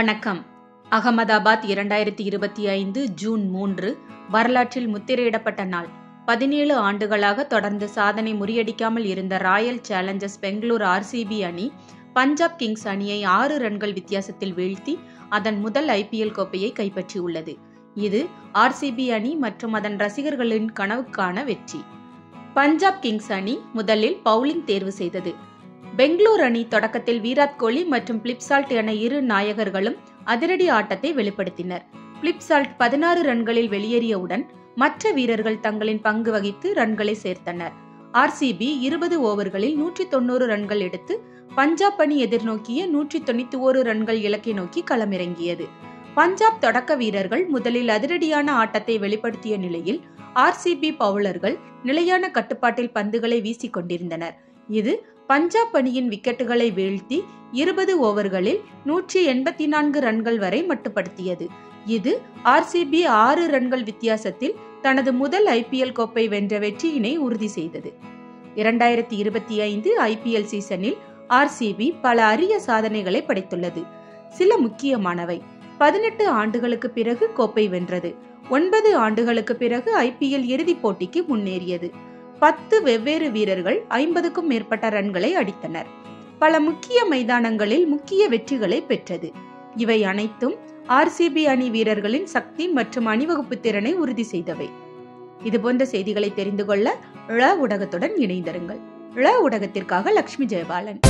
வணக்கம். அகமதாபாத் 2025 ஜூன் 3 வரலாற்றில் முத்திரையிடப்பட்ட நாள். 17 ஆண்டுகளாக தொடர்ந்து சாதனை முறியடிக்காமல் இருந்த ராயல் சேலஞ்சர்ஸ் பெங்களூர் RCB அணி பஞ்சாப் கிங்ஸ் அணியை 6 ரன்கள் வித்தியாசத்தில் வீழ்த்தி அதன் முதல் IPL கோப்பையை கைப்பற்றியுள்ளது. இது RCB அணி மற்றும் அதன் ரசிகர்களின் கனவுக்கான வெற்றி. பஞ்சாப் கிங்ஸ் அணி முதலில் பவுலிங் தேர்வு செய்தது. பெங்களூர் அணி தொடக்கத்தில் விராட் கோலி மற்றும் பிலிப்சால்ட் என இரு நாயகர்களும் அதிரடி ஆட்டத்தை வெளிப்படுத்தினர். பிலிப்சால்ட் 16 ரன்களில் வெளியேறியவுடன் மற்ற வீரர்கள் தங்களின் பங்கு வகித்து ரன்களை சேர்த்தனர். RCB 20 ஓவர்களில் 190 ரன்கள் எடுத்து பஞ்சாப் அணி எதிர்நோக்கிய 191 ரன்கள் இலக்கை நோக்கி களமிறங்கியது. பஞ்சாப் தொடக்க வீரர்கள் முதலில் அதிரடியான ஆட்டத்தை வெளிப்படுத்திய நிலையில் RCB பவுலர்கள் நிலையான கட்டுப்பாட்டில் பந்துகளை வீசிக் கொண்டிருந்தனர். இது பஞ்சாப் அணியின் விக்கெட்டுகளை வீழ்த்தி 20 ஓவர்களில் 184 ரன்கள் வரை மட்டுப்படுத்தியது. இது RCB 6 ரன்கள் வித்தியாசத்தில் தனது முதல் IPL கோப்பை வென்ற வெற்றியினை உறுதி செய்தது. 2025 IPL சீசனில் RCB பல அரிய சாதனைகளை படைத்துள்ளது. சில முக்கியமானவை: 18 ஆண்டுகளுக்கு பிறகு கோப்பை வென்றது. 9 ஆண்டுகளுக்கு பிறகு IPL இறுதிப் போட்டிக்கு முன்னேறியது. 10 வெவ்வேறு வீரர்கள் 50க்கும் மேற்பட்ட ரன்களை அடித்தனர். பல முக்கிய மைதானங்களில் முக்கிய வெற்றிகளை பெற்றது. இவை அனைத்தும் RCB அணி வீரர்களின் சக்தி மற்றும் அணிவகுப்பு திறனை உறுதி செய்தவை. இதுபோன்ற செய்திகளை தெரிந்து கொள்ள ஊடகத்துடன் இணைந்திருங்கள். ஊடகத்திற்காக லட்சுமி ஜெயபாலன்.